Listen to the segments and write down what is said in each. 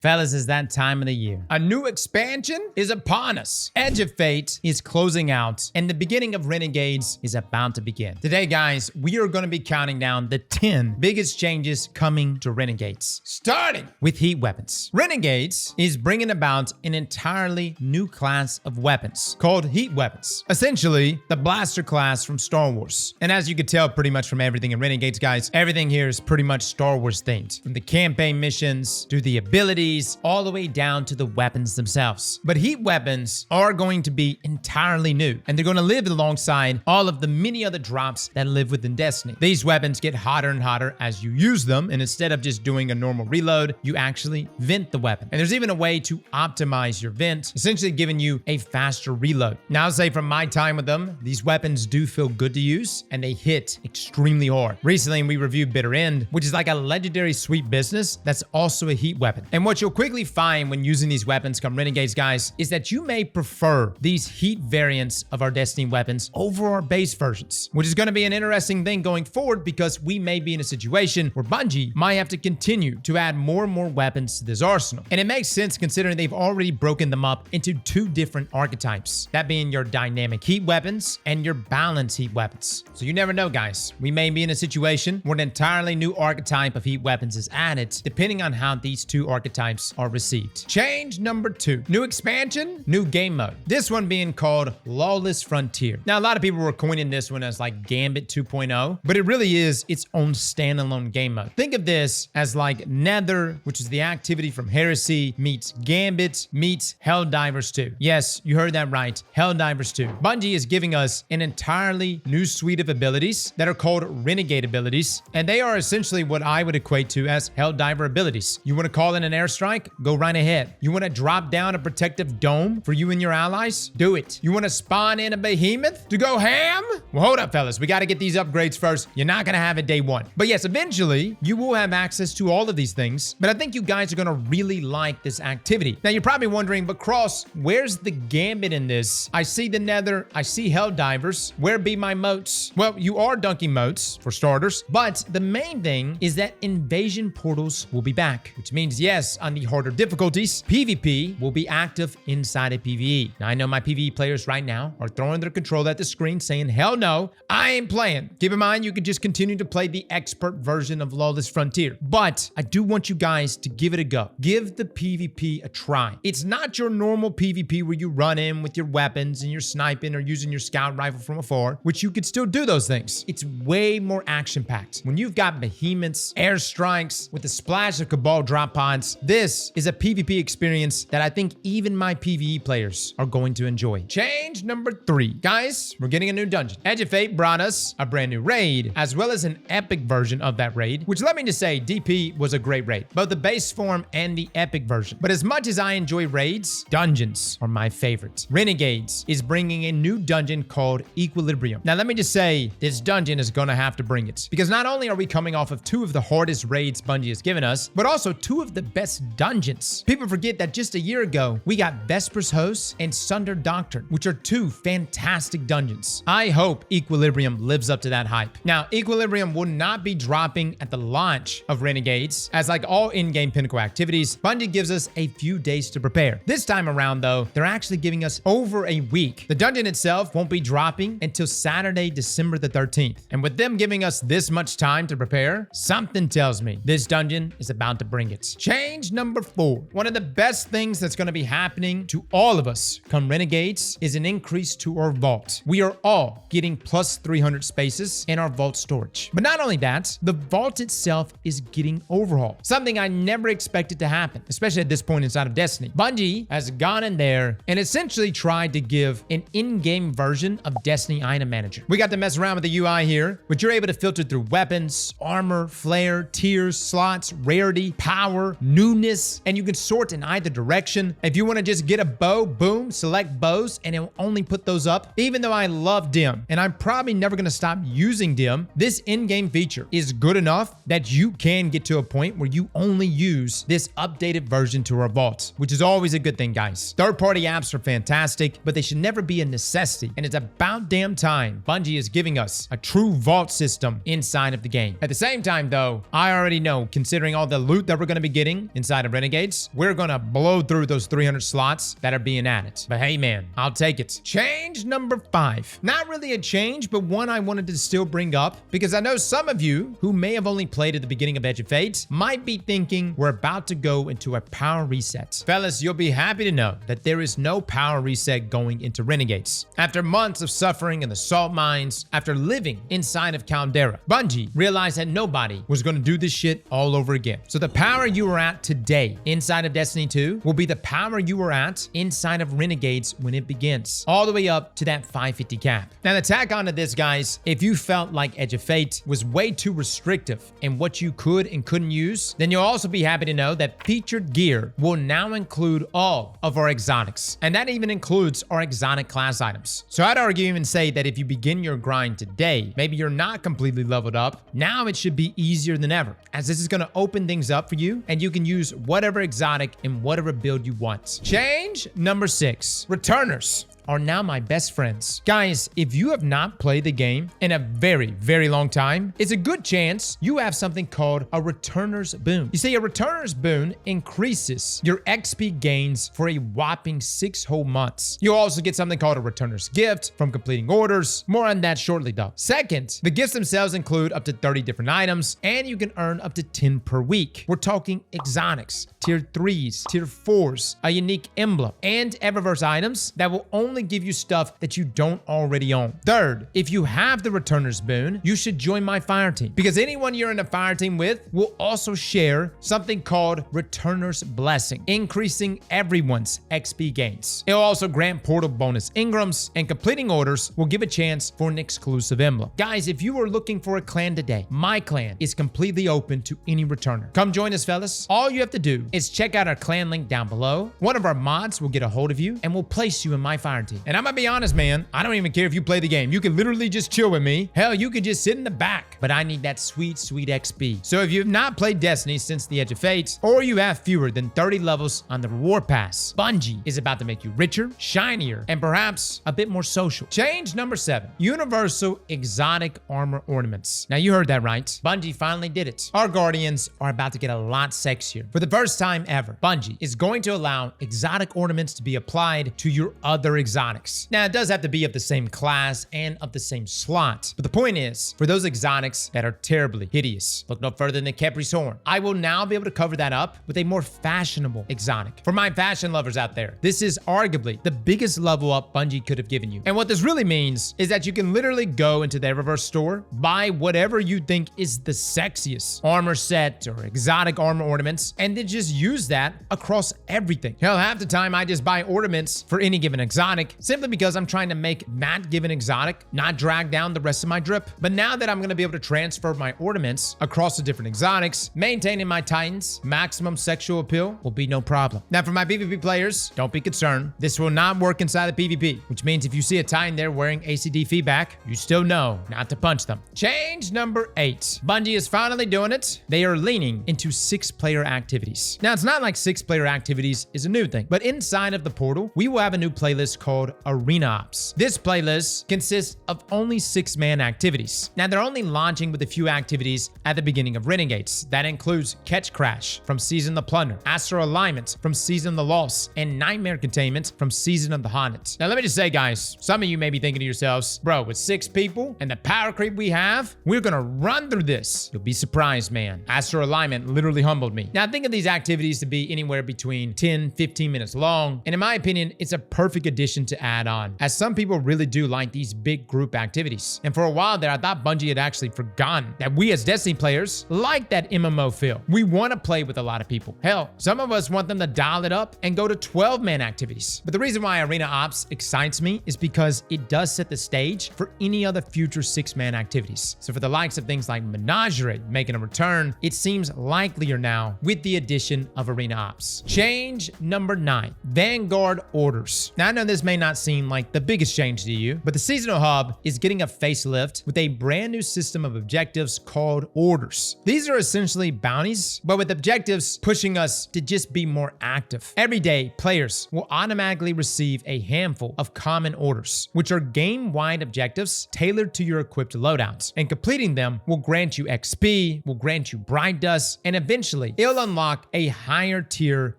Fellas, it's that time of the year. A new expansion is upon us. Edge of Fate is closing out, and the beginning of Renegades is about to begin. Today, guys, we are going to be counting down the 10 biggest changes coming to Renegades, starting with heat weapons. Renegades is bringing about an entirely new class of weapons called heat weapons. Essentially, the blaster class from Star Wars. And as you can tell pretty much from everything in Renegades, guys, everything here is pretty much Star Wars themed. From the campaign missions to the abilities, all the way down to the weapons themselves. But heat weapons are going to be entirely new, and they're going to live alongside all of the many other drops that live within Destiny. These weapons get hotter and hotter as you use them, and instead of just doing a normal reload, you actually vent the weapon. And there's even a way to optimize your vent, essentially giving you a faster reload. Now, I'll say from my time with them, these weapons do feel good to use, and they hit extremely hard. Recently, we reviewed Bitter End, which is like a legendary sweet business that's also a heat weapon. And what you'll quickly find when using these weapons come Renegades, guys, is that you may prefer these heat variants of our Destiny weapons over our base versions, which is going to be an interesting thing going forward because we may be in a situation where Bungie might have to continue to add more and more weapons to this arsenal. And it makes sense considering they've already broken them up into two different archetypes, that being your dynamic heat weapons and your balanced heat weapons. So you never know, guys. We may be in a situation where an entirely new archetype of heat weapons is added, depending on how these two archetypes are received. Change number 2. New expansion, new game mode. This one being called Lawless Frontier. Now, a lot of people were coining this one as like Gambit 2.0, but it really is its own standalone game mode. Think of this as like Nether, which is the activity from Heresy, meets Gambit, meets Helldivers 2. Yes, you heard that right. Helldivers 2. Bungie is giving us an entirely new suite of abilities that are called Renegade abilities, and they are essentially what I would equate to as Helldiver abilities. You want to call in an airstrike? Go right ahead. You want to drop down a protective dome for you and your allies? Do it. You want to spawn in a behemoth to go ham? Well, hold up, fellas. We got to get these upgrades first. You're not going to have it day one. But yes, eventually, you will have access to all of these things. But I think you guys are going to really like this activity. Now, you're probably wondering, but Cross, where's the Gambit in this? I see the Nether. I see Helldivers. Where be my moats? Well, you are dunking moats, for starters. But the main thing is that invasion portals will be back, which means, yes, on the harder difficulties, PvP will be active inside of PvE. Now, I know my PvE players right now are throwing their controller at the screen saying, hell no, I ain't playing. Keep in mind, you can just continue to play the expert version of Lawless Frontier. But I do want you guys to give it a go. Give the PvP a try. It's not your normal PvP where you run in with your weapons and you're sniping or using your scout rifle from afar, which you could still do those things. It's way more action-packed. When you've got behemoths, airstrikes, with a splash of Cabal drop pods, this is a PvP experience that I think even my PvE players are going to enjoy. Change number 3. Guys, we're getting a new dungeon. Edge of Fate brought us a brand new raid, as well as an epic version of that raid, which let me just say, DP was a great raid, both the base form and the epic version. But as much as I enjoy raids, dungeons are my favorite. Renegades is bringing a new dungeon called Equilibrium. Now, let me just say, this dungeon is gonna have to bring it, because not only are we coming off of 2 of the hardest raids Bungie has given us, but also 2 of the best dungeons. People forget that just a year ago, we got Vesper's Host and Sunder Doctrine, which are 2 fantastic dungeons. I hope Equilibrium lives up to that hype. Now, Equilibrium will not be dropping at the launch of Renegades, as like all in-game Pinnacle activities, Bungie gives us a few days to prepare. This time around, though, they're actually giving us over a week. The dungeon itself won't be dropping until Saturday, December the 13th. And with them giving us this much time to prepare, something tells me this dungeon is about to bring it. Change number 4. One of the best things that's going to be happening to all of us come Renegades is an increase to our vault. We are all getting plus 300 spaces in our vault storage. But not only that, the vault itself is getting overhauled. Something I never expected to happen, especially at this point inside of Destiny. Bungie has gone in there and essentially tried to give an in-game version of Destiny Item Manager. We got to mess around with the UI here, but you're able to filter through weapons, armor, flare, tiers, slots, rarity, power, newness, and you can sort in either direction. If you want to just get a bow, boom, select bows, and it will only put those up. Even though I love Dim, and I'm probably never going to stop using Dim, this in-game feature is good enough that you can get to a point where you only use this updated version to our vault, which is always a good thing, guys. Third-party apps are fantastic, but they should never be a necessity, and it's about damn time Bungie is giving us a true vault system inside of the game. At the same time, though, I already know, considering all the loot that we're going to be getting inside inside of Renegades, we're gonna blow through those 300 slots that are being added. But hey man, I'll take it. Change number 5. Not really a change, but one I wanted to still bring up because I know some of you who may have only played at the beginning of Edge of Fate might be thinking we're about to go into a power reset. Fellas, you'll be happy to know that there is no power reset going into Renegades. After months of suffering in the salt mines, after living inside of Caldera, Bungie realized that nobody was going to do this shit all over again. So the power you are at today inside of Destiny 2 will be the power you are at inside of Renegades when it begins, all the way up to that 550 cap. Now to tack onto this, guys, if you felt like Edge of Fate was way too restrictive in what you could and couldn't use, then you'll also be happy to know that featured gear will now include all of our exotics, and that even includes our exotic class items. So I'd argue even say that if you begin your grind today, maybe you're not completely leveled up, now it should be easier than ever, as this is going to open things up for you and you can use whatever exotic in whatever build you want. Change number 6. Returners are now my best friends. Guys, if you have not played the game in a very, very long time, it's a good chance you have something called a Returner's Boon. You see, a Returner's Boon increases your XP gains for a whopping 6 whole months. You'll also get something called a Returner's Gift from completing orders. More on that shortly though. Second, the gifts themselves include up to 30 different items, and you can earn up to 10 per week. We're talking exotics, tier 3s, tier 4s, a unique emblem, and Eververse items that will only give you stuff that you don't already own. Third, if you have the Returner's Boon, you should join my fire team, because anyone you're in a fire team with will also share something called Returner's Blessing, increasing everyone's XP gains. It'll also grant portal bonus engrams, and completing orders will give a chance for an exclusive emblem. Guys, if you are looking for a clan today, my clan is completely open to any returner. Come join us, fellas. All you have to do is check out our clan link down below. One of our mods will get a hold of you and will place you in my fire team. And I'm gonna be honest, man, I don't even care if you play the game. You can literally just chill with me. Hell, you can just sit in the back. But I need that sweet, sweet XP. So if you have not played Destiny since the Edge of Fate, or you have fewer than 30 levels on the reward pass, Bungie is about to make you richer, shinier, and perhaps a bit more social. Change number 7. Universal Exotic Armor Ornaments. Now you heard that right. Bungie finally did it. Our Guardians are about to get a lot sexier. For the first time ever, Bungie is going to allow exotic ornaments to be applied to your other exotics. Now, it does have to be of the same class and of the same slot, but the point is, for those exotics that are terribly hideous, look no further than Kepri's Horn, I will now be able to cover that up with a more fashionable exotic. For my fashion lovers out there, this is arguably the biggest level up Bungie could have given you. And what this really means is that you can literally go into their reverse store, buy whatever you think is the sexiest armor set or exotic armor ornaments, and then just use that across everything. Hell, half the time I just buy ornaments for any given exotic, simply because I'm trying to make that given exotic not drag down the rest of my drip. But now that I'm going to be able to transfer my ornaments across the different exotics, maintaining my Titans maximum sexual appeal will be no problem. Now for my PvP players, don't be concerned. This will not work inside the PvP, which means if you see a Titan there wearing ACD feedback, you still know not to punch them. Change number 8. Bungie is finally doing it. They are leaning into 6-player activities. Now it's not like 6-player activities is a new thing, but inside of the portal, we will have a new playlist called Arena Ops. This playlist consists of only 6-man activities. Now they're only launching with a few activities at the beginning of Renegades. That includes Catch Crash from Season of the Plunder, Astro Alignment from Season of the Lost, and Nightmare Containment from Season of the Haunted. Now let me just say, guys, some of you may be thinking to yourselves, bro, with 6 people and the power creep we have, we're gonna run through this. You'll be surprised, man. Astro Alignment literally humbled me. Now think of these activities to be anywhere between 10-15 minutes long, and in my opinion, it's a perfect addition to add on, as some people really do like these big group activities. And for a while there, I thought Bungie had actually forgotten that we as Destiny players like that MMO feel. We want to play with a lot of people. Hell, some of us want them to dial it up and go to 12-man activities. But the reason why Arena Ops excites me is because it does set the stage for any other future 6-man activities. So for the likes of things like Menagerie making a return, it seems likelier now with the addition of Arena Ops. Change number 9. Vanguard Orders. Now I know this may not seem like the biggest change to you, but the Seasonal Hub is getting a facelift with a brand new system of objectives called Orders. These are essentially bounties, but with objectives pushing us to just be more active. Every day, players will automatically receive a handful of common orders, which are game-wide objectives tailored to your equipped loadouts, and completing them will grant you XP, will grant you Bright Dust, and eventually it'll unlock a higher tier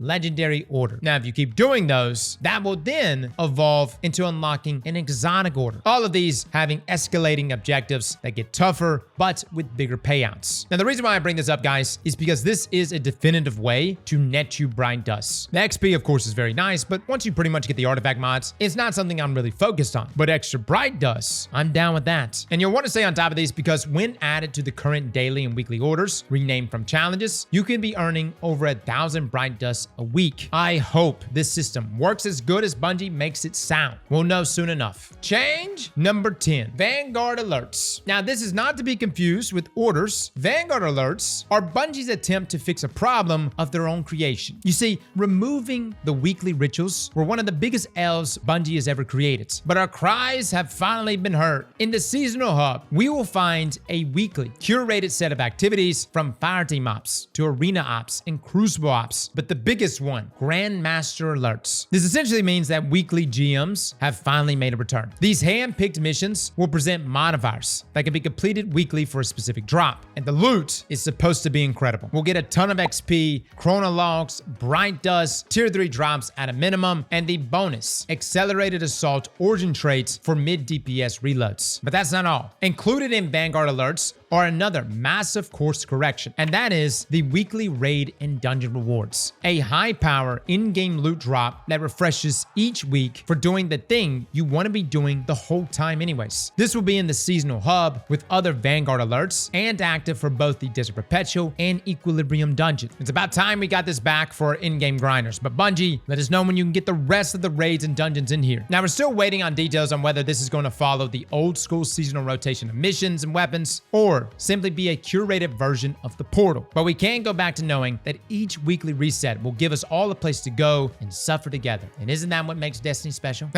legendary order. Now, if you keep doing those, that will then evolve into unlocking an exotic order. All of these having escalating objectives that get tougher, but with bigger payouts. Now, the reason why I bring this up, guys, is because this is a definitive way to net you Bright Dust. The XP, of course, is very nice, but once you pretty much get the artifact mods, it's not something I'm really focused on. But extra Bright Dust, I'm down with that. And you'll want to stay on top of these because when added to the current daily and weekly orders, renamed from challenges, you can be earning over 1,000 Bright Dust a week. I hope this system works as good as Bungie makes it sound. We'll know soon enough. Change number 10, Vanguard Alerts. Now, this is not to be confused with orders. Vanguard Alerts are Bungie's attempt to fix a problem of their own creation. You see, removing the weekly rituals were one of the biggest L's Bungie has ever created, but our cries have finally been heard. In the Seasonal Hub, we will find a weekly curated set of activities from Fireteam Ops to Arena Ops and Crucible Ops, but the biggest one, Grandmaster Alerts. This essentially means that weekly GMs have finally made a return. These hand-picked missions will present modifiers that can be completed weekly for a specific drop, and the loot is supposed to be incredible. We'll get a ton of XP, chronologs, Bright Dust, tier 3 drops at a minimum, and the bonus, Accelerated Assault Origin traits for mid DPS reloads. But that's not all. Included in Vanguard Alerts are another massive course correction, and that is the weekly raid and dungeon rewards. A high-power in-game loot drop that refreshes each week for doing the thing you want to be doing the whole time anyways. This will be in the Seasonal Hub with other Vanguard Alerts and active for both the Desert Perpetual and Equilibrium dungeon. It's about time we got this back for our in-game grinders, but Bungie, let us know when you can get the rest of the raids and dungeons in here. Now, we're still waiting on details on whether this is going to follow the old school seasonal rotation of missions and weapons, or simply be a curated version of the portal. But we can go back to knowing that each weekly reset will give us all a place to go and suffer together. And isn't that what makes Destiny special?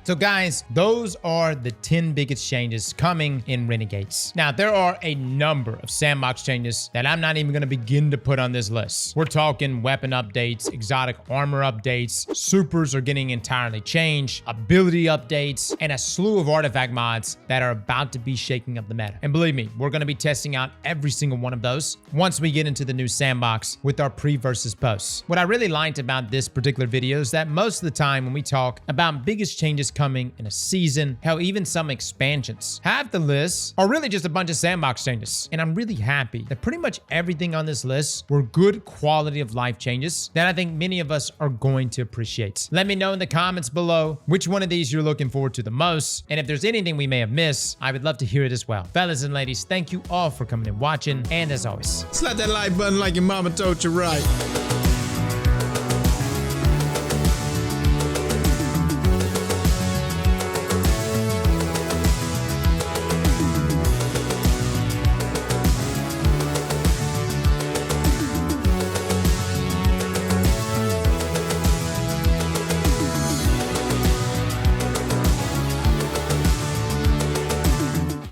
So guys, those are the 10 biggest changes coming in Renegades. Now, there are a number of sandbox changes that I'm not even going to begin to put on this list. We're talking weapon updates, exotic armor updates, supers are getting entirely changed, ability updates, and a slew of artifact mods that are about to be shaking up the meta. And believe me, we're going to be testing out every single one of those once we get into the new sandbox with our pre-versus posts. What I really liked about this particular video is that most of the time when we talk about biggest changes coming in a season, hell, even some expansions, half the lists are really just a bunch of sandbox changes. And I'm really happy that pretty much everything on this list were good quality of life changes that I think many of us are going to appreciate. Let me know in the comments below which one of these you're looking forward to the most, and if there's anything we may have missed, I would love to hear it as well. Fellas and ladies, thank you all for coming and watching, and as always, slap that like button like your mama told you right.